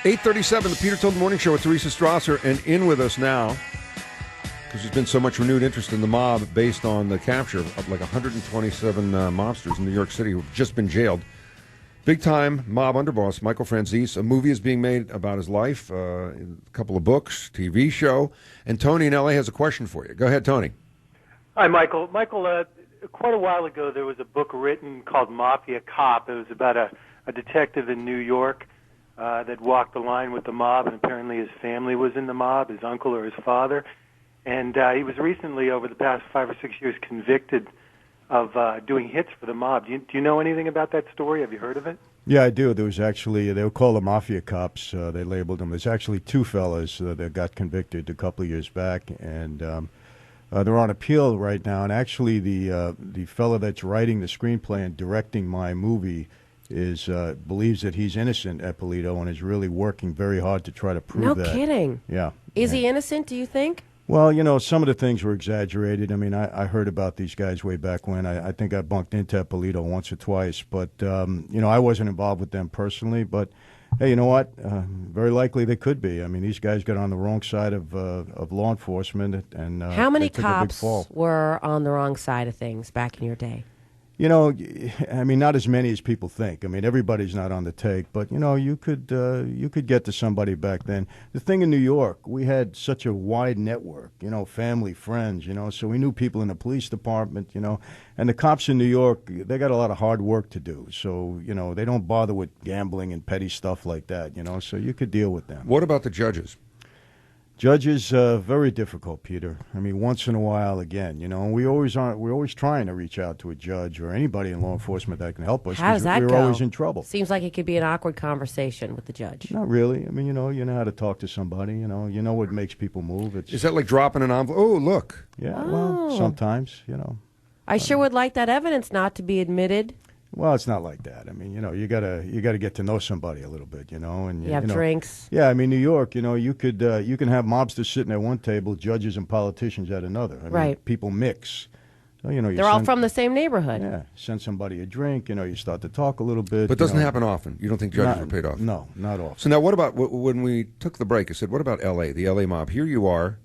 8:37, the Peter Told Morning Show with Teresa Strasser, and in with us now, because there's been so much renewed interest in the mob based on the capture of like 127 mobsters in New York City who've just been jailed. Big-time mob underboss Michael Franzese. A movie is being made about his life, a couple of books, TV show, and Tony in L.A. has a question for you. Go ahead, Tony. Hi, Michael. Michael, quite a while ago there was a book written called Mafia Cop. It was about a detective in New York that walked the line with the mob, and apparently his family was in the mob, his uncle or his father. And he was recently, over the past 5 or 6 years, convicted of doing hits for the mob. Do you know anything about that story? Have you heard of it? Yeah, I do. There was actually, they were called the Mafia Cops. They labeled them. There's actually two fellas that got convicted a couple of years back, and they're on appeal right now. And actually, the fellow that's writing the screenplay and directing my movie believes that he's innocent at Polito and is really working very hard to try to prove that. No kidding. Yeah. Is he innocent, do you think? Well, you know, some of the things were exaggerated. I mean, I heard about these guys way back when. I think I bunked into Polito once or twice. But, you know, I wasn't involved with them personally. But, hey, you know what? Very likely they could be. I mean, these guys got on the wrong side of law enforcement. And how many they took a big cops fall. were on the wrong side of things back in your day? You know, I mean, not as many as people think. I mean, everybody's not on the take, but you know, you could get to somebody back then. The thing in New York, we had such a wide network. You know, family, friends. You know, so we knew people in the police department. You know, and the cops in New York, they got a lot of hard work to do. So you know, they don't bother with gambling and petty stuff like that. You know, so you could deal with them. What about the judges? Judges, very difficult, Peter. I mean, once in a while, again, you know, and we're always trying to reach out to a judge or anybody in law enforcement that can help us. How does that we're go? always in trouble. Seems like it could be an awkward conversation with the judge. Not really. I mean, you know how to talk to somebody. You know what makes people move. Is that like dropping an envelope? Oh, look. Yeah, well, sometimes, you know. I sure would like that evidence not to be admitted. Well, it's not like that. I mean, you know, you gotta get to know somebody a little bit, you know, and you have drinks. Yeah, I mean, New York, you know, you can have mobsters sitting at one table, judges and politicians at another. I mean, people mix. So, you know, they're all from the same neighborhood. Yeah, send somebody a drink. You know, you start to talk a little bit. But it doesn't happen often. You don't think judges are paid off? No, not often. So now, what about when we took the break? I said, what about L.A., the L.A. mob? Here you are.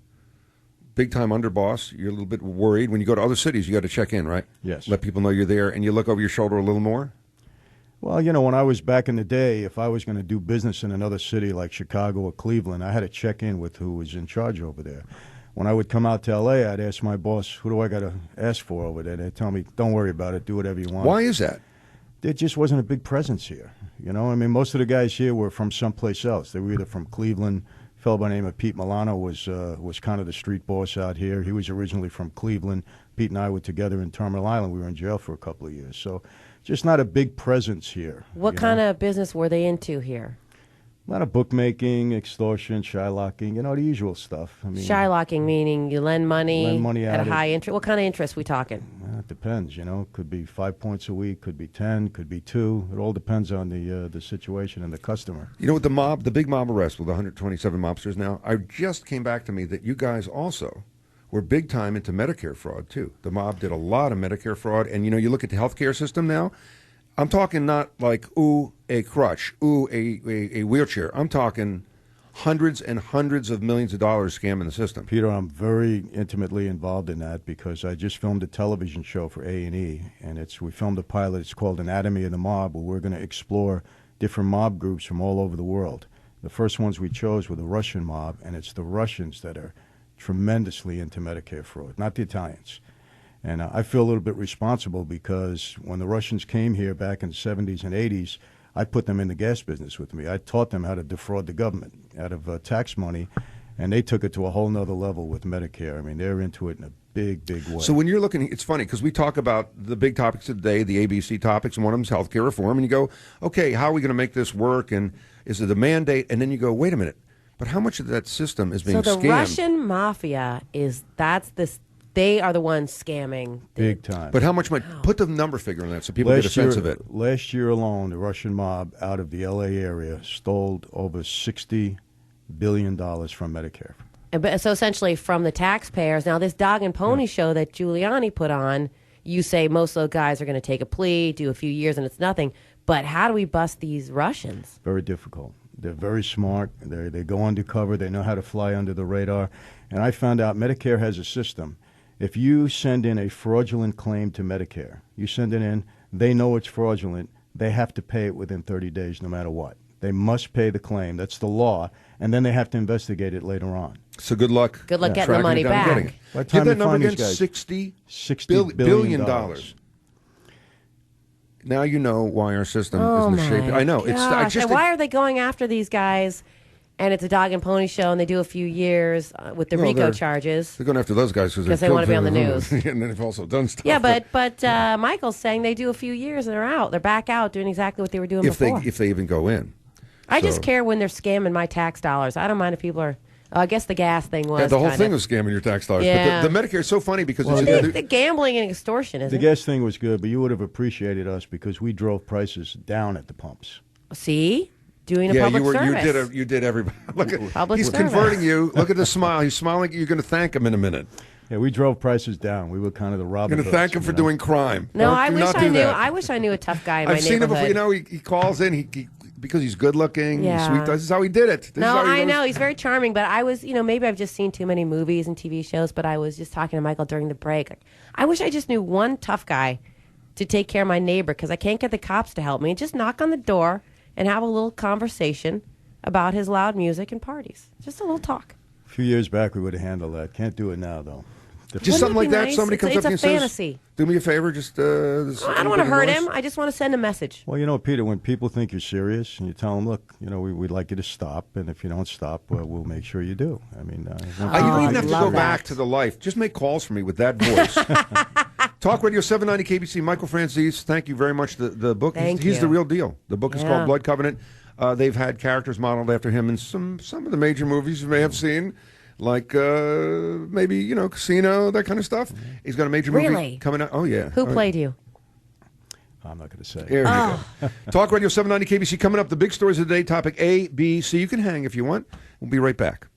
Big-time underboss. You're a little bit worried. When you go to other cities, you got to check in, right? Yes. Let people know you're there, and you look over your shoulder a little more? Well, you know, when I was back in the day, if I was going to do business in another city like Chicago or Cleveland, I had to check in with who was in charge over there. When I would come out to L.A., I'd ask my boss, who do I got to ask for over there? They'd tell me, don't worry about it, do whatever you want. Why is that? There just wasn't a big presence here. You know, I mean, most of the guys here were from someplace else. They were either from Cleveland. A fellow by the name of Pete Milano was kind of the street boss out here. He was originally from Cleveland. Pete and I were together in Terminal Island. We were in jail for a couple of years. So just not a big presence here. What kind of business were they into here? A lot of bookmaking, extortion, shylocking, you know, the usual stuff. I mean, shylocking meaning you lend money at a out high interest. What kind of interest we talking? It depends, you know. Could be 5 points a week, could be 10, could be 2. It all depends on the situation and the customer. You know, with the big mob arrest with 127 mobsters now, I just came back to me that you guys also were big time into Medicare fraud, too. The mob did a lot of Medicare fraud. And, you know, you look at the healthcare system now, I'm talking not like, ooh, a crutch, ooh, a wheelchair. I'm talking hundreds and hundreds of millions of dollars scamming the system. Peter, I'm very intimately involved in that because I just filmed a television show for A&E, and we filmed a pilot. It's called Anatomy of the Mob, where we're going to explore different mob groups from all over the world. The first ones we chose were the Russian mob, and it's the Russians that are tremendously into Medicare fraud, not the Italians. And I feel a little bit responsible because when the Russians came here back in the 70s and 80s, I put them in the gas business with me. I taught them how to defraud the government out of tax money, and they took it to a whole nother level with Medicare. I mean, they're into it in a big, big way. So when you're looking, it's funny because we talk about the big topics of the day, the ABC topics, and one of them is healthcare reform, and you go, okay, how are we going to make this work, and is it a mandate? And then you go, wait a minute, but how much of that system is being scammed? So the Russian mafia they are the ones scamming. Big time. But how much might put the number figure on that so people get a sense of it? Last year alone, the Russian mob out of the L.A. area stole over $60 billion from Medicare. So essentially from the taxpayers. Now, this dog and pony show that Giuliani put on, you say most of those guys are going to take a plea, do a few years, and it's nothing. But how do we bust these Russians? Very difficult. They're very smart. They go undercover. They know how to fly under the radar. And I found out Medicare has a system. If you send in a fraudulent claim to Medicare, you send it in, they know it's fraudulent. They have to pay it within 30 days no matter what. They must pay the claim. That's the law. And then they have to investigate it later on. So good luck. Good luck getting the tracking money it down and back. getting it. By the Give time that you number find again, these guys, $60 billion. Now you know why our system is in the shape. I know. Gosh. And why are they going after these guys? And it's a dog and pony show, and they do a few years with the RICO charges. They're going after those guys because they want to be on the news. And they've also done stuff. Yeah, but Michael's saying they do a few years and they're out. They're back out doing exactly what they were doing before. If they even go in. I just care when they're scamming my tax dollars. I don't mind if people are. I guess the gas thing was. Yeah, the whole thing was scamming your tax dollars. Yeah. But the Medicare is so funny because it's the gambling and extortion, isn't it? The gas thing was good, but you would have appreciated us because we drove prices down at the pumps. See? Doing a public service. You did everybody. Look at, public he's service. Converting you. Look at the smile. He's smiling. You're going to thank him in a minute. Yeah, we drove prices down. We were kind of the Robin You're going to thank him for doing crime. No, I wish I knew a tough guy in my neighborhood. I've seen him before. You know, he calls in. He because he's good looking, he's sweet. This is how he did it. I know he's very charming. But I was, maybe I've just seen too many movies and TV shows. But I was just talking to Michael during the break. Like, I wish I just knew one tough guy to take care of my neighbor because I can't get the cops to help me. Just knock on the door and have a little conversation about his loud music and parties. Just a little talk. A few years back, we would have handled that. Can't do it now, though. Just something like that. Nice? Somebody comes up to you and fantasy. says, "Do me a favor, just." I don't want to hurt him. I just want to send a message. Well, Peter, when people think you're serious and you tell them, "Look, we'd like you to stop, and if you don't stop, we'll make sure you do." I mean, you don't even have to go back to the life. Just make calls for me with that voice. Talk Radio 790 KBC. Michael Franzese, thank you very much. The book, he's the real deal. The book is called Blood Covenant. They've had characters modeled after him in some of the major movies you may have seen. Like maybe Casino, that kind of stuff. He's got a major movie coming out. Oh yeah. Who played you? I'm not going to say. Here you go. Talk Radio 790 KBC coming up. The big stories of the day. Topic A, B, C. You can hang if you want. We'll be right back.